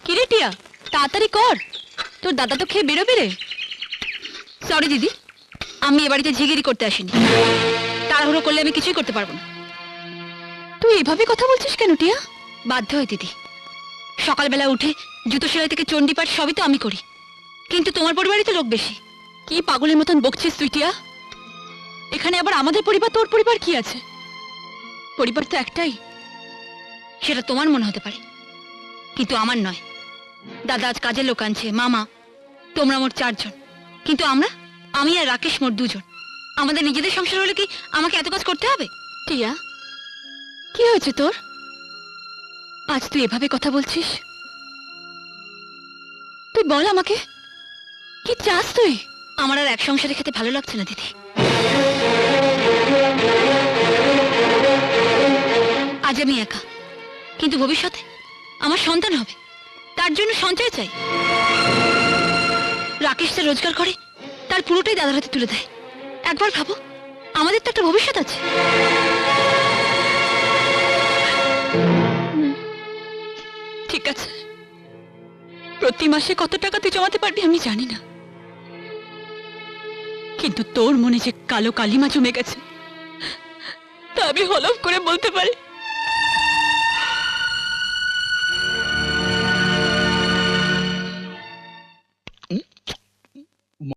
কিরে টিয়া, তাড়াতাড়ি কর, তোর দাদা তো খেয়ে বেরোবে রে। সরি দিদি, আমি এ বাড়িতে ঝিগিরি করতে আসিনি। তাড়াহুড়ো করলে আমি কিছুই করতে পারবো না। তুই এভাবে কথা বলছিস কেন টিয়া? বাধ্য হয় দিদি, সকালবেলা উঠে জুতো সেলাই থেকে চণ্ডীপাঠ সবই তো আমি করি, কিন্তু তোমার পরিবারই তো লোক বেশি। কি পাগলের মতন বকছিস তুই টিয়া? এখানে আবার আমাদের পরিবার তোর পরিবার কি আছে? পরিবার তো একটাই, সেটা তোমার মনে হতে পারে, কিন্তু আমার নয়। দাদা আজ কাজের লোক আনছে, মামা, তোমরা মোট 4 জন, কিন্তু আমি আর রাকেশ মোট 2 জন। আমাদের নিজেদের সংসার হলে কি আমাকে এত কাজ করতে হবে? টিয়া, কি হয়েছে তোর? আজ তুই এভাবে কথা বলছিস? তুই বল আমাকে, কি চাস তুই? আমার আর এক সংসারে খেতে ভালো লাগছে না দিদি। আজ আমি একা, কিন্তু ভবিষ্যতে আমার সন্তান হবে, তার জন্য সঞ্চয় চাই। রাকেশ যা রোজগার করে তার পুরোটাই দাদার হাতে তুলে দেয়। একবার ভাবো, আমাদের তো একটা ভবিষ্যৎ আছে। ঠিক আছে, প্রতি মাসে কত টাকা তুই জমাতে পারবি আমি জানি না, কিন্তু তোর মনে যে কালো কালিমা জমে গেছে তা আমি হলফ করে বলতে পারি